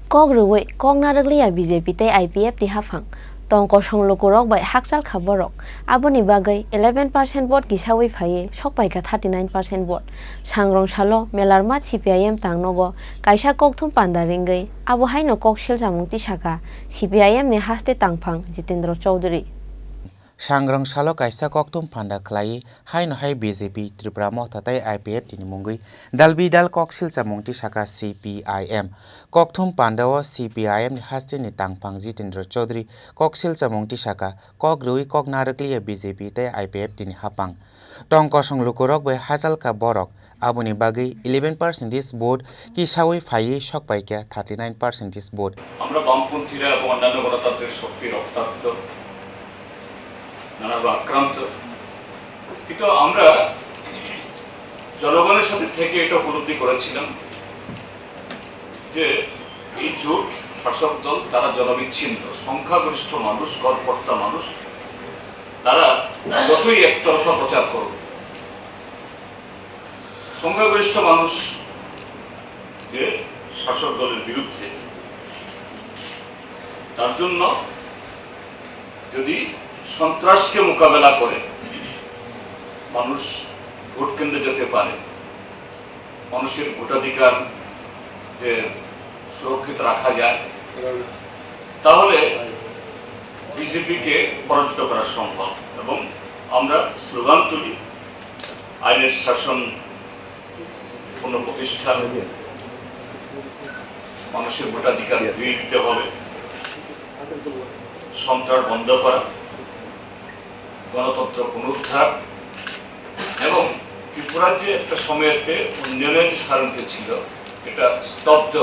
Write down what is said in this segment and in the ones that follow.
Kok Ruwi, Kok Narukliya BJP te IPFT Haphang. Tongko songloko bai hakchal khaborok. Aboni bagai 11% vote gisawi phaye, sokpaika 39% vote. Sangrong salo melarma CPIM tangnogo, kaisa kokthum pandaringai, abo haino Koksilsamung Tisakha, CPIM ne haste Tangphang, Jitendra Chowdhury. Sangrang salo kaisa koktum phanda khlai haino hai BJP Tripura mohtatai IPFT ni mungui dalbi dal Koksilsamung Tisakha CPIM koktum pandao CPIM ni haste ni Tangphang Jitendra Chowdhury Koksilsamung Tisakha kok Ruwi kok Narukliya BJP tai IPFT ni Haphang tongko songlukurok bai hajalka borok aboni bagai 11% vote কি সাউই ফাইয়ে সকপাইকা 39% vote আমরা বামপন্থীরা এবং অন্যান্য গণতান্ত্রিক শক্তির রক্তাক্ত নানা আক্রান্ত কিন্তু আমরা জনগণের সাথে থেকে এটা উপলব্ধি করেছিলাম যে এই জোট শাসক দল তারা জনবিচ্ছিন্ন সংখ্যাগরিষ্ঠ মানুষ গণকর্তা মানুষ তারা যতই একতরফা প্রচার করবে সংখ্যাগরিষ্ঠ মানুষ যে শাসক দলের বিরুদ্ধে তার জন্য যদি সন্ত্রাসকে মোকাবেলা করে মানুষ ভোট কেন্দ্রে যেতে পারে মানুষের ভোটাধিকার যে সুরক্ষিত রাখা যায় তাহলে বিজেপিকে পরাজিত করা সম্ভব এবং আমরা স্লোগান তুলি আইনের শাসন পুনঃপ্রতিষ্ঠা মানুষের ভোটাধিকার ফিরিয়ে দিতে হবে সন্ত্রাস বন্ধ করা গণতন্ত্র পুনরুদ্ধার এবং ত্রিপুরা যে একটা সময়েতে উন্নয়নের সারণীতে ছিল এটা স্তব্ধ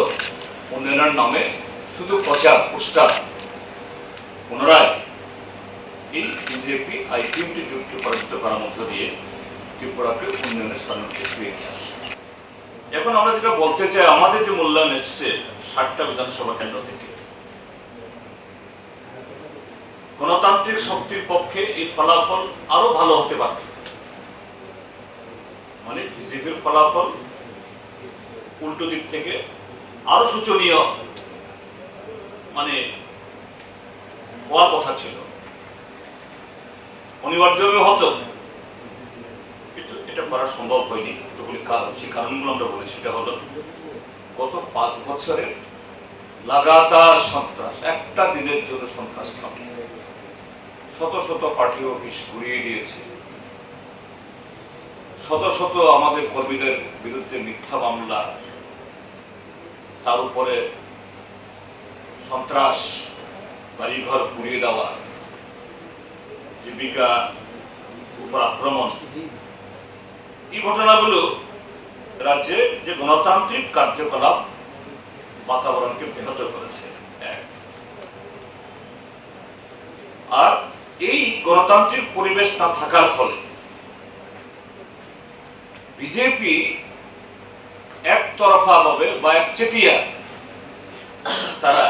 উন্নয়নের নামে শুধু প্রচার পোস্টার পুনরায় এই বিজেপি আইপিএফটি জোটকে পরাজিত করার মধ্য দিয়ে ত্রিপুরাকে উন্নয়নের সারণীতে ফিরিয়ে নিয়ে আসে এখন আমরা যেটা বলতে চাই আমাদের যে মূল্যায়ন এসছে 60টা বিধানসভা কেন্দ্র থেকে গণতান্ত্রিক শক্তির পক্ষে এই ফলাফল আরো ভালো হতে পারত মানে বিজেপির ফলাফল উল্টো দিক থেকে আরো শোচনীয় মানে হওয়ার কথা ছিল অনিবার্য হতো কিন্তু এটা করা সম্ভব হয়নি এতগুলি কারণ সেই কারণগুলো আমরা বলি সেটা হলো গত 5 বছরের লাগাতার সন্ত্রাস একটা দিনের জন্য সন্ত্রাস থামে শত শত পার্টি অফিস ঘুরিয়ে দিয়েছে শত শত আমাদের কর্মীদের বিরুদ্ধে মিথ্যা মামলা তার উপরে সন্ত্রাস বাড়িঘর পুড়িয়ে দেওয়া জীবিকা উপর আক্রমণ এই ঘটনাগুলো রাজ্যে যে গণতান্ত্রিক কার্যকলাপ বাতাবরণকে ব্যাহত করেছে আর এই গণতান্ত্রিক পরিবেশ না থাকার ফলে বিজেপি একতরফা ভাবে বা একচেটিয়া তারা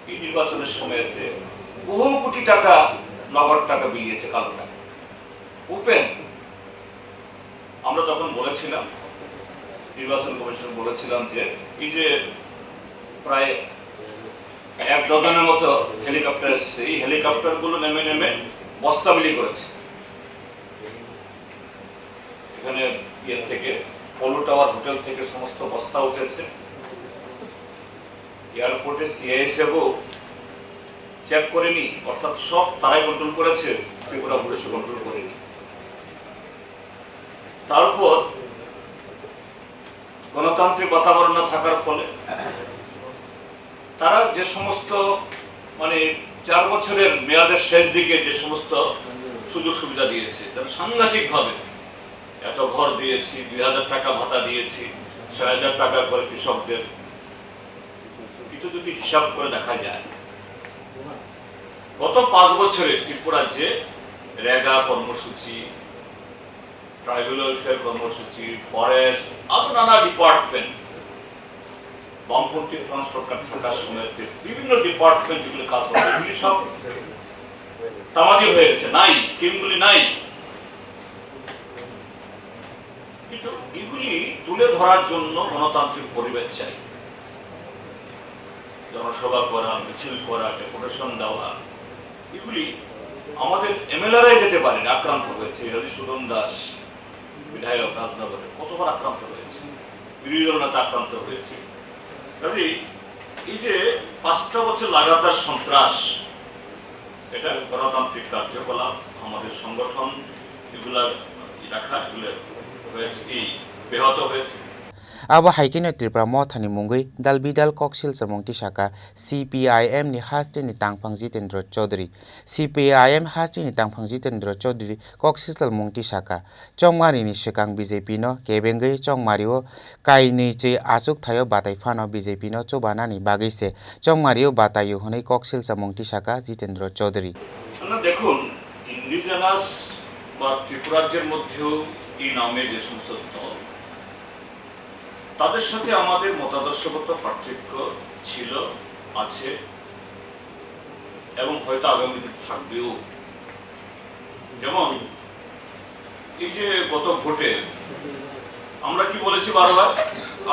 এই নির্বাচনের সময়তে বহু কোটি টাকা নগদ টাকা বিলিয়েছে কালো টাকা ওপেন আমরা তখন বলেছিলাম নির্বাচন কমিশন বলেছিলাম যে এই যে প্রায় 1 ডজনের মতো হেলিকপ্টার এসছে এই হেলিকপ্টার গুলো নেমে নেমে বস্তা বিলি করেছে এখানে ইয়ে থেকে পলো টাওয়ার হোটেল থেকে সমস্ত বস্তা উঠেছে এয়ারপোর্টে সিআইএসএফও চেক করেনি অর্থাৎ সব তারাই কন্ট্রোল করেছে ত্রিপুরা পুলিশ কন্ট্রোল করেনি তারপর গণতান্ত্রিক বাতাবরণ না থাকার ফলে তারা যে সমস্ত মানে 4 বছরের মেয়াদের শেষ দিকে যে সমস্ত সুযোগ সুবিধা দিয়েছে তার সাংঘাতিক ভাবে এত ঘর দিয়েছি 2000 টাকা ভাতা দিয়েছি 6000 টাকা করে কৃষকদের কিন্তু যদি হিসাব করে দেখা যায় গত 5 বছরে ত্রিপুরা যে রেগা কর্মসূচি ট্রাইবাল ওয়েলফেয়ার কর্মসূচি ফরেস্ট আর নানা ডিপার্টমেন্ট বামপন্থী সরকার থাকার সময়তে বিভিন্ন ডিপার্টমেন্ট যেগুলো কাজ করে এগুলি সব তামাদি হয়ে গেছে নাই স্কিমগুলি নাই কিন্তু এগুলি তুলে ধরার জন্য গণতান্ত্রিক পরিবেশ চাই জনসভা করা, মিছিল করা, ডেপুটেশন দেওয়া, এগুলি আমাদের এমএলএরাই যেতে পারেন, আক্রান্ত হয়েছে। সুরন দাস বিধায়ক রাজনগরে কতবার আক্রান্ত হয়েছে, বিরোধী দল নেতা আক্রান্ত হয়েছে। কাজে এই যে 5টা বছর লাগাতার সন্ত্রাস, এটা গণতান্ত্রিক কার্যকলাপ, আমাদের সংগঠন এগুলা রাখা, এগুলো হয়েছে, এই ব্যাহত হয়েছে। Abo haikino Tripura mothani mungui dalbidal Koksilsamung Tisakha CPIM ni hasti ni Tangphang Jitendra Chowdhury CPIM hasti ni Tangphang Jitendra Chowdhury Koksilsamung Tisakha chongmari ni sikang BJP no kebengai chongmario kaini che achuk thayo batai phano BJP no chobanani bagui se chongmario batayu honai Koksilsamung Tisakha Jitendra Chowdhury দেখুন, indigenous বা ত্রিপুরাজ্যের মধ্যেও এই নামে যে সমস্ত দল, তাদের সাথে আমাদের মতাদর্শগত পার্থক্য ছিল, আছে এবং হয়তো আগামী দিনে থাকবেও। যেমন এই যে গত ভোটে আমরা কি বলেছি বারবার,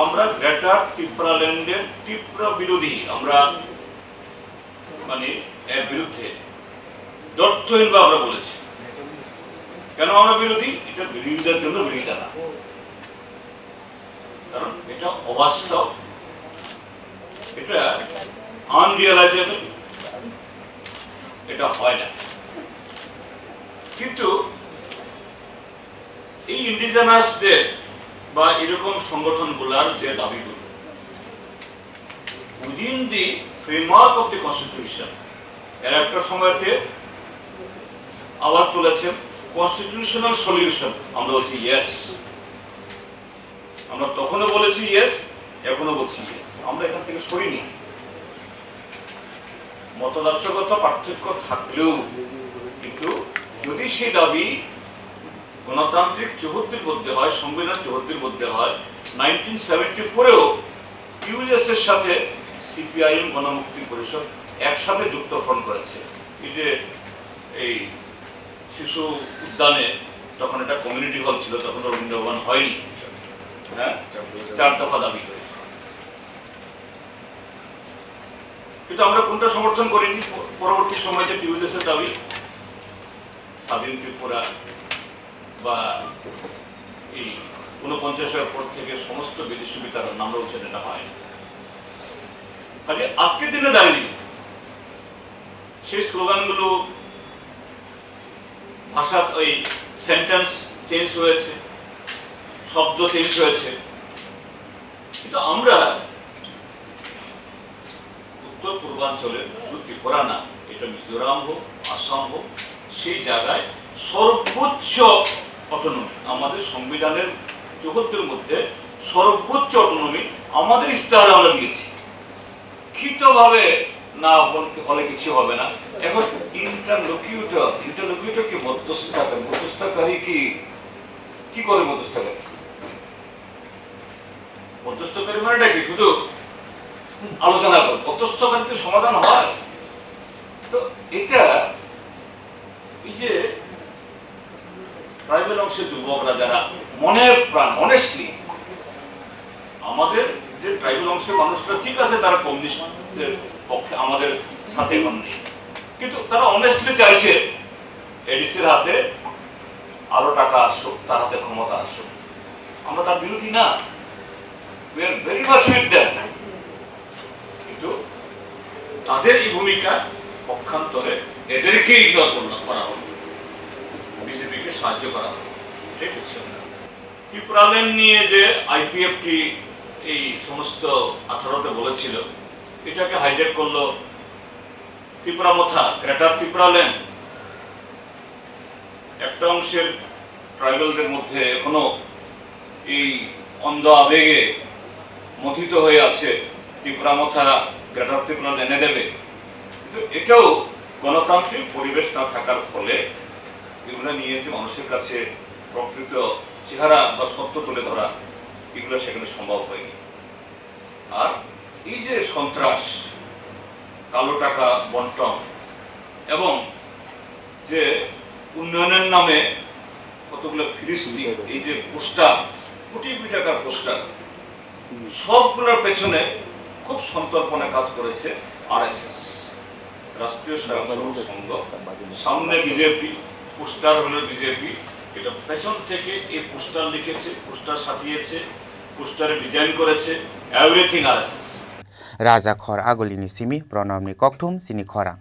আমরা গ্রেটার ত্রিপুরাল্যান্ডের ত্রিপুরা বিরোধী, আমরা মানে এর বিরুদ্ধে দর্থহীনভাবে আমরা বলেছি। কেন আমরা বিরোধী? এটা বিরোধীদের জন্য বিরোধিতা না, কারণ এটা অবাস্তব, এটা আনরিয়ালাইজেবল, এটা হয় না। কিন্তু এই ইন্ডিজেনাসদের বা এরকম সংগঠনগুলোর যে দাবিগুলো within the framework of the constitution, এর একটা সময়তে আওয়াজ তুলেছেন কনস্টিটিউশনাল সলিউশন। আমরা বলছি ইয়েস, আমরা তখনও বলেছি ইয়েস, এখনো বলছি ইয়েস, আমরা এখান থেকে সরিনি। মতাদর্শগত পার্থক্য থাকলেও কিন্তু যদি সেই দাবি গণতান্ত্রিক চৌহদ্দির মধ্যে হয়, সংবিধান চৌহদ্দির মধ্যে হয়, 1974-এও ইউএস এর সাথে সিপিআইএম গণমুক্তি পরিষদ একসাথে যুক্ত ফ্রন্ট করেছে। এই যে এই শিশু উদ্যানে, তখন এটা কমিউনিটি হল ছিল, তখন রবীন্দ্র ভবন হয়নি, হ্যাঁ, 4 দফা দাবি করেছে। কিন্তু আমরা কোনটা সমর্থন করিনি পরবর্তী সময়তে? টিউলিসের দাবি, স্বাধীন ত্রিপুরা বা এই 49-এর পর থেকে সমস্ত বিদেশি বিতরণ আমরা বলছেন এটা হয়। আজকের দিনে দাঁড়িয়ে সেই স্লোগানগুলো, ভাষা, ওই সেন্টেন্স চেঞ্জ হয়েছে, শব্দ চেঞ্জ হয়েছে, কিন্তু আমরা উত্তর পূর্বাঞ্চলের শুধু ত্রিপুরা না, এটা মিজোরাম হোক, আসাম হোক, সেই জায়গায় সর্বোচ্চ অটোনমি, আমাদের সংবিধানের চৌহদ্দির মধ্যে সর্বোচ্চ অটোনমি আমাদের ইস্তাহারে আমরা দিয়েছি। লিখিতভাবে না হলে কিছু হবে না। এখন ইন্টারলোকিউটর কি মধ্যস্থতাকারী, মধ্যস্থতাকারী কি করে? মধ্যস্থতাকারী মানেটা কি? শুধু আলোচনা করে মধ্যস্থকারীতে সমাধান হয়? তো এটা এই যে ট্রাইবাল অংশের যুবকরা যারা মনের প্রাণ অনেস্টলি, আমাদের যে ট্রাইবাল অংশের মানুষরা ঠিক আছে, তারা কমিউনিস্টদের পক্ষে আমাদের সাথে এখন নেই, কিন্তু তারা অনেস্টলি চাইছে এডিসির হাতে আরো টাকা আসুক, তার হাতে ক্ষমতা আসুক। আমরা তার বিরোধী না, we are very much with them, কিন্তু তাদের এই ভূমিকা পক্ষান্তরে এদেরকে ইগনোর করা হবে, বিজেপিকে সাহায্য করা হবে, এটাই হচ্ছে না। ত্রিপুরাল্যান্ড নিয়ে যে আইপিএফটি এই সমস্ত 18তে বলেছিল, এটাকে হাইজ্যাক করলো ত্রিপুরা মথা, গ্রেটার ত্রিপুরাল্যান্ড। একটা অংশের ট্রাইবালদের মধ্যে এখনো এই অন্ধ আবেগে মথিত হয়ে আছে, ত্রিপুরা মথা গ্রেটার ত্রিপুরাল্যান্ড এনে দেবে, কিন্তু এটাও গণতান্ত্রিক পরিবেশ না থাকার ফলে এগুলো নিয়ে যে মানুষের কাছে প্রকৃত চেহারা বা সত্য তুলে ধরা, এগুলো সেখানে সম্ভব হয়নি। আর এই যে সন্ত্রাস, কালো টাকা বন্টন এবং যে উন্নয়নের নামে কতগুলো ফিরিস্তি, এই যে পোস্টার, কোটি কোটি টাকার পোস্টার, সবগুলোর পেছনে খুব সন্তর্পণে কাজ করেছে আরএসএস, রাষ্ট্রীয় স্বয়ংসেবক সংঘ। সামনে বিজেপি, পোস্টার হলো বিজেপি, এটা পেছন থেকে এই পোস্টার লিখেছে, পোস্টার সাজিয়েছে, পোস্টারে ডিজাইন করেছে, এভরিথিং আরএসএস। রাজা খর আগলিনি সিমি প্রণবনি ককথুম সিনি খরাং।